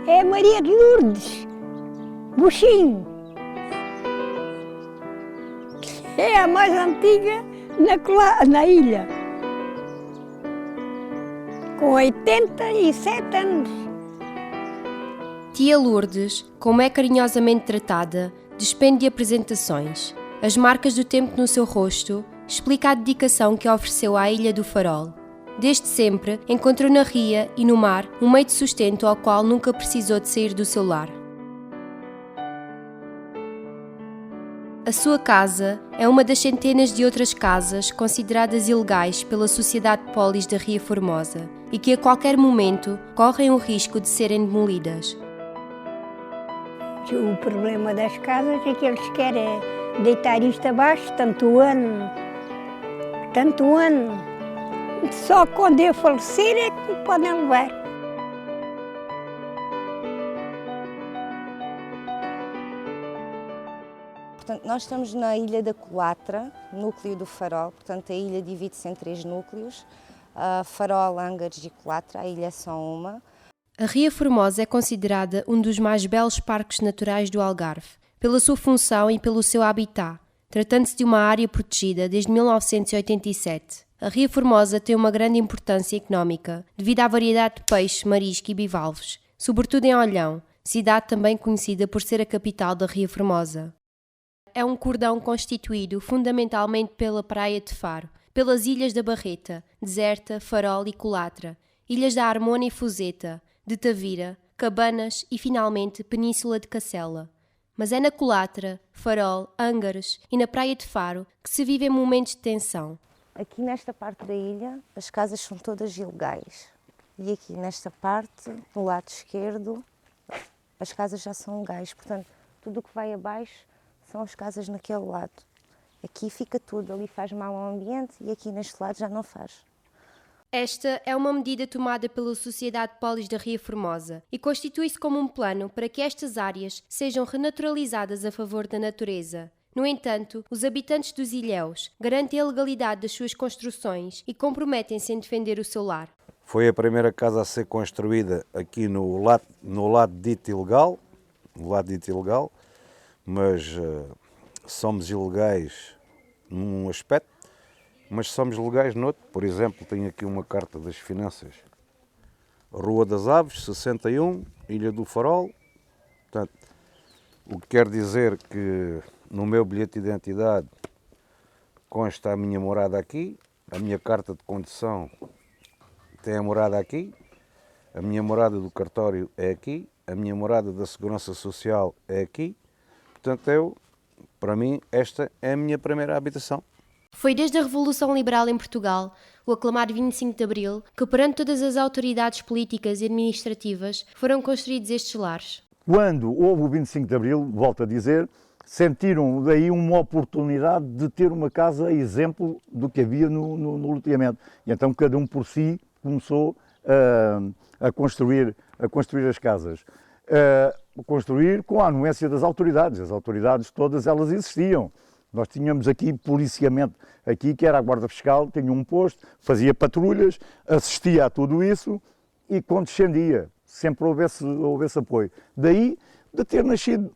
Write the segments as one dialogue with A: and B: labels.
A: É Maria de Lourdes, Buxinho. É a mais antiga na ilha, com 87 anos.
B: Tia Lourdes, como é carinhosamente tratada, despende de apresentações. As marcas do tempo no seu rosto explica a dedicação que ofereceu à Ilha do Farol. Desde sempre, encontrou na ria e no mar um meio de sustento ao qual nunca precisou de sair do seu lar. A sua casa é uma das centenas de outras casas consideradas ilegais pela Sociedade de Polis da Ria Formosa e que a qualquer momento correm o risco de serem demolidas.
A: O problema das casas é que eles querem deitar isto abaixo tanto ano. Só quando eu falecer é que me podem levar.
C: Portanto, nós estamos na Ilha da Colatra, núcleo do Farol. Portanto, a ilha divide-se em 3 núcleos, Farol, Ângares e Colatra. A ilha é só uma.
B: A Ria Formosa é considerada um dos mais belos parques naturais do Algarve, pela sua função e pelo seu habitat, tratando-se de uma área protegida desde 1987. A Ria Formosa tem uma grande importância económica, devido à variedade de peixe, marisco e bivalves, sobretudo em Olhão, cidade também conhecida por ser a capital da Ria Formosa. É um cordão constituído fundamentalmente pela Praia de Faro, pelas Ilhas da Barreta, Deserta, Farol e Colatra, Ilhas da Harmona e Fuseta, de Tavira, Cabanas e, finalmente, Península de Cacela. Mas é na Colatra, Farol, Ângares e na Praia de Faro que se vivem momentos de tensão.
C: Aqui nesta parte da ilha, as casas são todas ilegais. E aqui nesta parte, no lado esquerdo, as casas já são legais. Portanto, tudo o que vai abaixo são as casas naquele lado. Aqui fica tudo, ali faz mal ao ambiente e aqui neste lado já não faz.
B: Esta é uma medida tomada pela Sociedade de Polis da Ria Formosa e constitui-se como um plano para que estas áreas sejam renaturalizadas a favor da natureza. No entanto, os habitantes dos ilhéus garantem a legalidade das suas construções e comprometem-se em defender o seu lar.
D: Foi a primeira casa a ser construída aqui no lado dito ilegal, mas somos ilegais num aspecto, mas somos legais noutro. Por exemplo, tenho aqui uma carta das finanças. Rua das Aves, 61, Ilha do Farol. Portanto, o que quer dizer que no meu bilhete de identidade consta a minha morada aqui, a minha carta de condução tem a morada aqui, a minha morada do cartório é aqui, a minha morada da Segurança Social é aqui. Portanto, para mim, esta é a minha primeira habitação.
B: Foi desde a Revolução Liberal em Portugal, o aclamado 25 de Abril, que perante todas as autoridades políticas e administrativas foram construídos estes lares.
E: Quando houve o 25 de Abril, volto a dizer, sentiram daí uma oportunidade de ter uma casa exemplo do que havia no loteamento. E então cada um por si começou a construir as casas. Construir com a anuência das autoridades. As autoridades todas elas existiam. Nós tínhamos aqui policiamento, aqui que era a Guarda Fiscal, tinha um posto, fazia patrulhas, assistia a tudo isso e condescendia, sempre houvesse apoio. Daí de ter nascido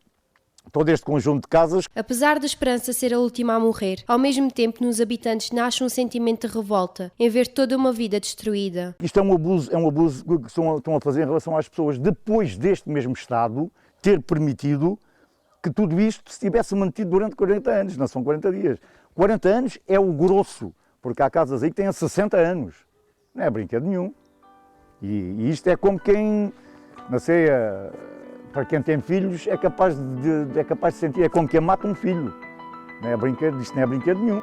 E: todo este conjunto de casas.
B: Apesar da esperança ser a última a morrer, ao mesmo tempo nos habitantes nasce um sentimento de revolta em ver toda uma vida destruída.
E: Isto é um abuso que estão a fazer em relação às pessoas depois deste mesmo Estado ter permitido que tudo isto se tivesse mantido durante 40 anos, não são 40 dias. 40 anos é o grosso, porque há casas aí que têm 60 anos. Não é brinquedo nenhum. E isto é como quem, não sei, para quem tem filhos, é capaz de sentir, é como quem mata um filho. Não é brinquedo, isto não é brinquedo nenhum.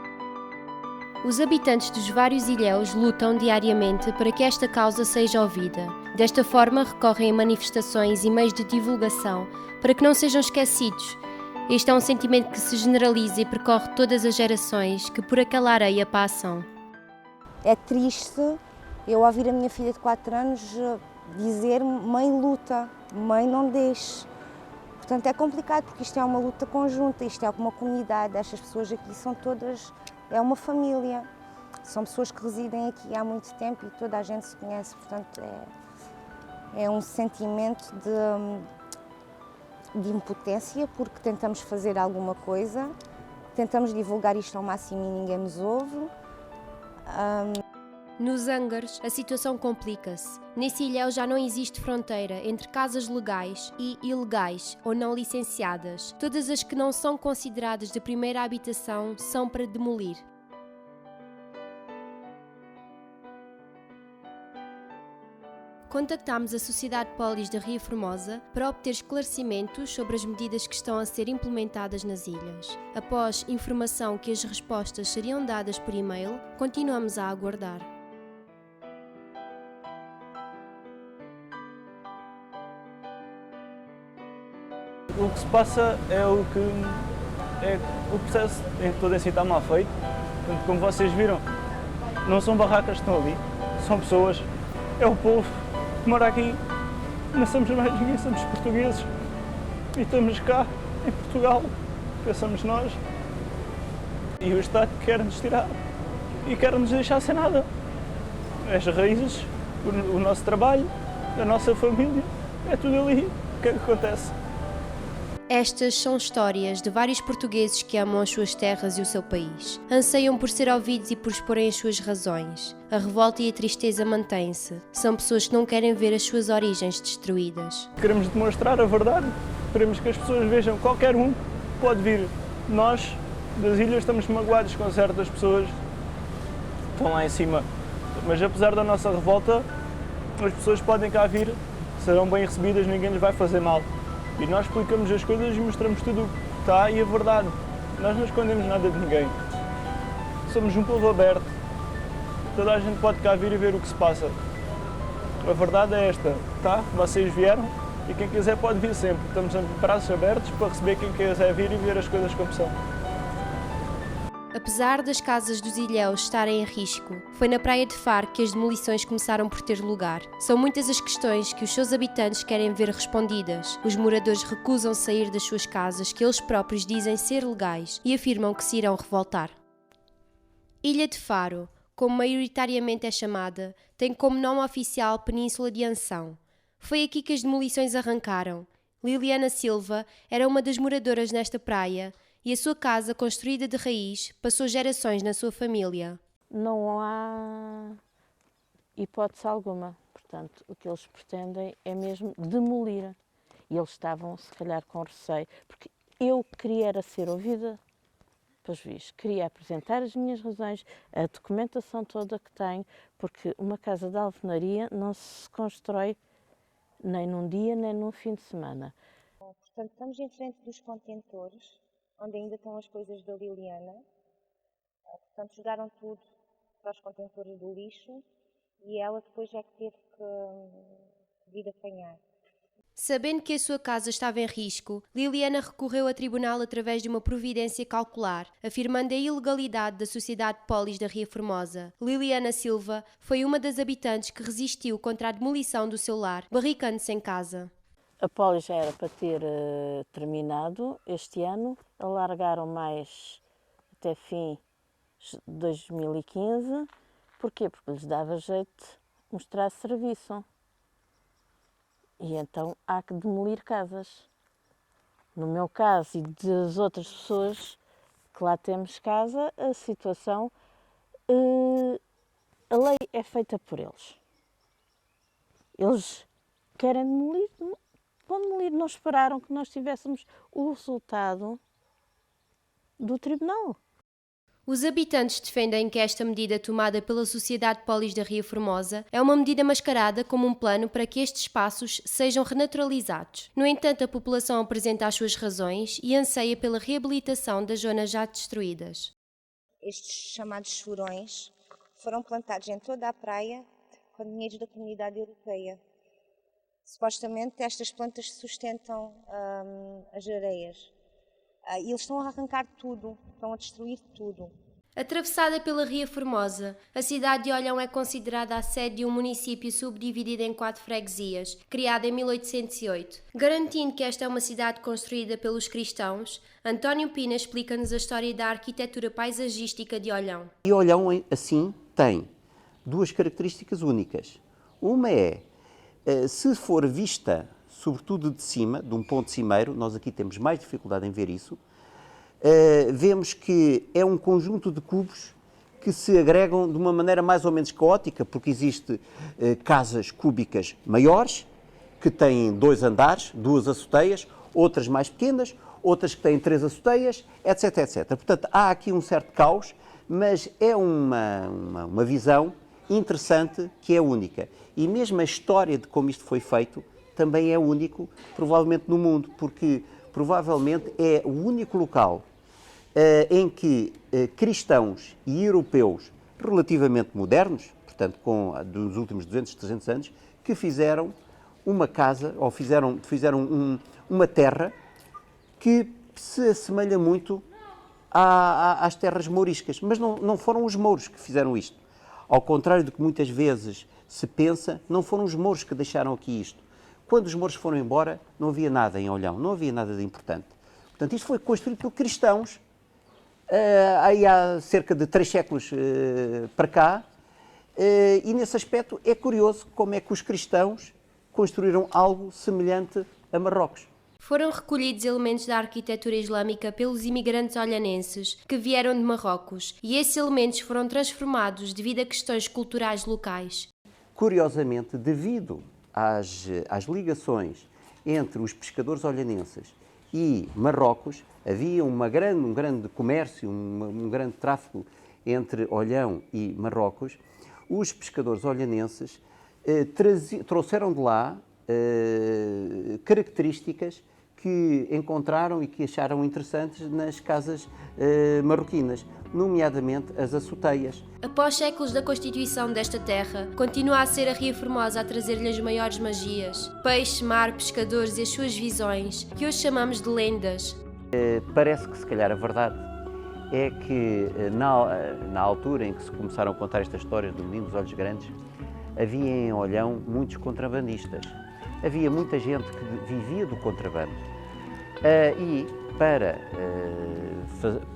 B: Os habitantes dos vários ilhéus lutam diariamente para que esta causa seja ouvida. Desta forma, recorrem a manifestações e meios de divulgação para que não sejam esquecidos. Este é um sentimento que se generaliza e percorre todas as gerações que por aquela areia passam.
C: É triste eu ouvir a minha filha de 4 anos dizer: mãe, luta, mãe, não deixe. Portanto, é complicado porque isto é uma luta conjunta, isto é uma comunidade, estas pessoas aqui são todas, é uma família. São pessoas que residem aqui há muito tempo e toda a gente se conhece, portanto É um sentimento de impotência, porque tentamos fazer alguma coisa, tentamos divulgar isto ao máximo e ninguém nos ouve.
B: Nos hangars, a situação complica-se. Nesse ilhéu já não existe fronteira entre casas legais e ilegais ou não licenciadas. Todas as que não são consideradas de primeira habitação são para demolir. Contactámos a Sociedade Polis da Ria Formosa para obter esclarecimentos sobre as medidas que estão a ser implementadas nas ilhas. Após informação que as respostas seriam dadas por e-mail, continuamos a aguardar.
F: O que se passa é o processo todo em si está mal feito. Portanto, como vocês viram, não são barracas que estão ali, são pessoas, é o povo que mora aqui. Não somos mais ninguém, somos portugueses e estamos cá em Portugal, pensamos nós. E o Estado quer-nos tirar e quer-nos deixar sem nada. As raízes, o nosso trabalho, a nossa família, é tudo ali. O que é que acontece?
B: Estas são histórias de vários portugueses que amam as suas terras e o seu país. Anseiam por ser ouvidos e por exporem as suas razões. A revolta e a tristeza mantêm-se. São pessoas que não querem ver as suas origens destruídas.
F: Queremos demonstrar a verdade. Queremos que as pessoas vejam, qualquer um pode vir. Nós, das ilhas, estamos magoados com certas pessoas que estão lá em cima. Mas apesar da nossa revolta, as pessoas podem cá vir, serão bem recebidas, ninguém lhes vai fazer mal. E nós explicamos as coisas e mostramos tudo o que está e a verdade. Nós não escondemos nada de ninguém. Somos um povo aberto. Toda a gente pode cá vir e ver o que se passa. A verdade é esta, tá? Vocês vieram e quem quiser pode vir sempre. Estamos de braços abertos para receber quem quiser vir e ver as coisas como são.
B: Apesar das casas dos ilhéus estarem em risco, foi na Praia de Faro que as demolições começaram por ter lugar. São muitas as questões que os seus habitantes querem ver respondidas. Os moradores recusam sair das suas casas, que eles próprios dizem ser legais, e afirmam que se irão revoltar. Ilha de Faro, como maioritariamente é chamada, tem como nome oficial Península de Anção. Foi aqui que as demolições arrancaram. Liliana Silva era uma das moradoras nesta praia, e a sua casa, construída de raiz, passou gerações na sua família.
G: Não há hipótese alguma. Portanto, o que eles pretendem é mesmo demolir. E eles estavam, se calhar, com receio, porque eu queria era ser ouvida, pois vis, queria apresentar as minhas razões, a documentação toda que tenho, porque uma casa de alvenaria não se constrói nem num dia, nem num fim de semana.
C: Portanto, estamos em frente dos contentores, onde ainda estão as coisas da Liliana. Portanto, jogaram tudo para os contentores do lixo e ela depois é que teve que vir apanhar.
B: Sabendo que a sua casa estava em risco, Liliana recorreu a tribunal através de uma providência cautelar, afirmando a ilegalidade da Sociedade Polis da Ria Formosa. Liliana Silva foi uma das habitantes que resistiu contra a demolição do seu lar, barricando-se em casa.
G: A Polis já era para ter terminado este ano, alargaram mais até fim de 2015. Porquê? Porque lhes dava jeito de mostrar serviço. E então há que demolir casas. No meu caso e das outras pessoas que lá temos casa, a situação, a lei é feita por eles. Eles querem demolir, vão demolir. Não esperaram que nós tivéssemos o resultado do tribunal.
B: Os habitantes defendem que esta medida tomada pela Sociedade Polis da Ria Formosa é uma medida mascarada como um plano para que estes espaços sejam renaturalizados. No entanto, a população apresenta as suas razões e anseia pela reabilitação das zonas já destruídas.
C: Estes chamados chorões foram plantados em toda a praia com dinheiros da Comunidade Europeia. Supostamente estas plantas sustentam as areias. E eles estão a arrancar tudo, estão a destruir tudo.
B: Atravessada pela Ria Formosa, a cidade de Olhão é considerada a sede de um município subdividido em 4 freguesias, criado em 1808. Garantindo que esta é uma cidade construída pelos cristãos, António Pina explica-nos a história da arquitetura paisagística de Olhão.
H: E Olhão, assim, tem 2 características únicas. Uma é Se for vista, sobretudo de cima, de um ponto cimeiro, nós aqui temos mais dificuldade em ver isso, vemos que é um conjunto de cubos que se agregam de uma maneira mais ou menos caótica, porque existem casas cúbicas maiores, que têm 2 andares, 2 açoteias, outras mais pequenas, outras que têm 3 açoteias, etc, etc. Portanto, há aqui um certo caos, mas é uma visão interessante que é única. E mesmo a história de como isto foi feito também é único, provavelmente no mundo, porque provavelmente é o único local em que cristãos e europeus relativamente modernos, portanto dos últimos 200, 300 anos, que fizeram uma casa, ou fizeram uma terra que se assemelha muito às terras mouriscas. Mas não foram os mouros que fizeram isto. Ao contrário do que muitas vezes se pensa, não foram os mouros que deixaram aqui isto. Quando os mouros foram embora, não havia nada em Olhão, não havia nada de importante. Portanto, isto foi construído por cristãos, aí há cerca de 3 séculos para cá, e nesse aspecto é curioso como é que os cristãos construíram algo semelhante a Marrocos.
B: Foram recolhidos elementos da arquitetura islâmica pelos imigrantes olhanenses que vieram de Marrocos e esses elementos foram transformados devido a questões culturais locais.
H: Curiosamente, devido às ligações entre os pescadores olhanenses e Marrocos, havia um grande comércio, um grande tráfego entre Olhão e Marrocos. Os pescadores olhanenses trouxeram de lá características que encontraram e que acharam interessantes nas casas marroquinas, nomeadamente as açoteias.
B: Após séculos da constituição desta terra, continua a ser a Ria Formosa a trazer-lhe as maiores magias. Peixe, mar, pescadores e as suas visões, que hoje chamamos de lendas.
H: Parece que se calhar a verdade é que na altura em que se começaram a contar estas histórias do Menino dos Olhos Grandes, havia em Olhão muitos contrabandistas. Havia muita gente que vivia do contrabando e para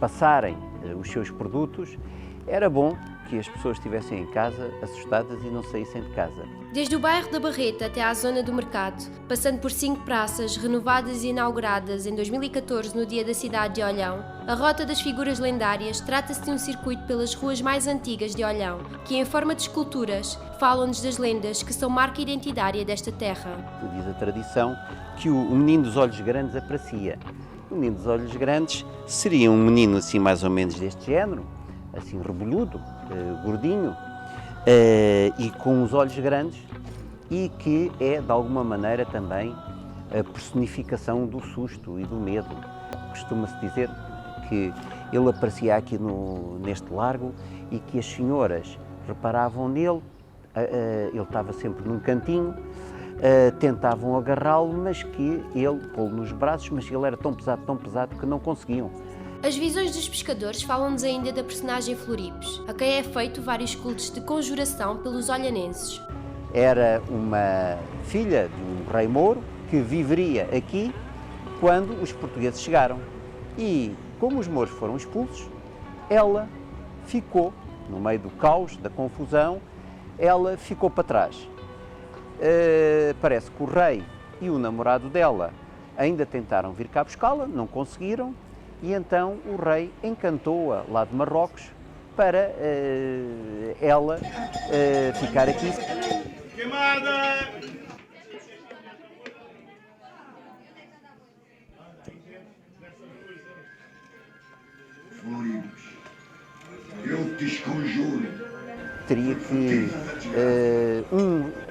H: passarem os seus produtos era bom que as pessoas estivessem em casa assustadas e não saíssem de casa.
B: Desde o bairro da Barreta até à zona do mercado, passando por 5 praças renovadas e inauguradas em 2014 no dia da cidade de Olhão, a Rota das Figuras Lendárias trata-se de um circuito pelas ruas mais antigas de Olhão, que em forma de esculturas falam-nos das lendas que são marca identitária desta terra.
H: Diz a tradição que o Menino dos Olhos Grandes aparecia. O Menino dos Olhos Grandes seria um menino assim mais ou menos deste género, assim reboludo, gordinho, e com os olhos grandes, e que é de alguma maneira também a personificação do susto e do medo. Costuma-se dizer que ele aparecia aqui neste largo e que as senhoras reparavam nele, ele estava sempre num cantinho, tentavam agarrá-lo, mas que ele pô-lo nos braços, mas ele era tão pesado que não conseguiam.
B: As visões dos pescadores falam-nos ainda da personagem Floripes, a quem é feito vários cultos de conjuração pelos olhanenses.
H: Era uma filha de um rei mouro que viveria aqui quando os portugueses chegaram. E, como os mouros foram expulsos, ela ficou, no meio do caos, da confusão, ela ficou para trás. Parece que o rei e o namorado dela ainda tentaram vir cá buscá-la, não conseguiram, e então o rei encantou-a lá de Marrocos para ela ficar aqui. Queimada!
I: Floripes, eu te esconjuro.
H: Teria que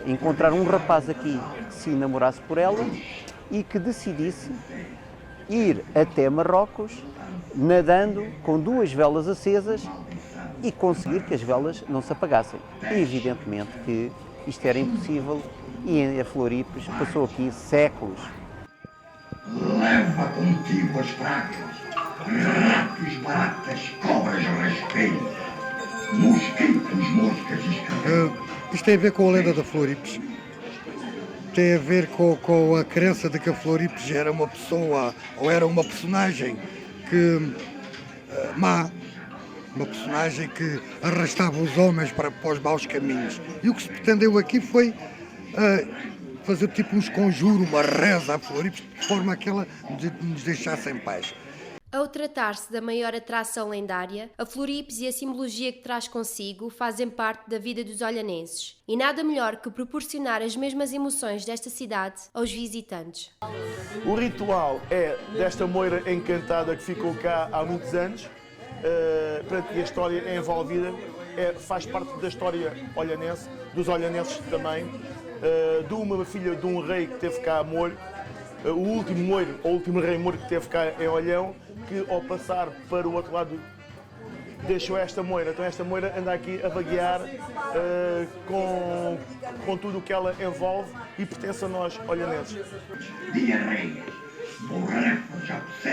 H: encontrar um rapaz aqui que se namorasse por ela e que decidisse ir até Marrocos nadando com 2 velas acesas e conseguir que as velas não se apagassem. E evidentemente que isto era impossível e a Floripes passou aqui séculos.
I: Leva contigo as pragas, ratos, baratas, cobras, raspeiros, mosquitos, moscas e escarabajos.
J: Isto tem a ver com a lenda da Floripes. Tem a ver com a crença de que a Floripes era uma pessoa ou era uma personagem que má, uma personagem que arrastava os homens para os maus caminhos. E o que se pretendeu aqui foi fazer tipo uns conjuros, uma reza a Floripes, de forma que ela nos deixasse em paz.
B: Ao tratar-se da maior atração lendária, a Floripes e a simbologia que traz consigo fazem parte da vida dos olhanenses. E nada melhor que proporcionar as mesmas emoções desta cidade aos visitantes.
F: O ritual é desta moira encantada que ficou cá há muitos anos, e a história é envolvida, faz parte da história olhanense, dos olhanenses também, de uma filha de um rei que teve cá a molho, o último rei mouro que teve cá em Olhão, que ao passar para o outro lado deixou esta moira. Então esta moira anda aqui a vaguear com tudo o que ela envolve e pertence a nós olhanenses.
I: Diarreias, borrafos, abscessos,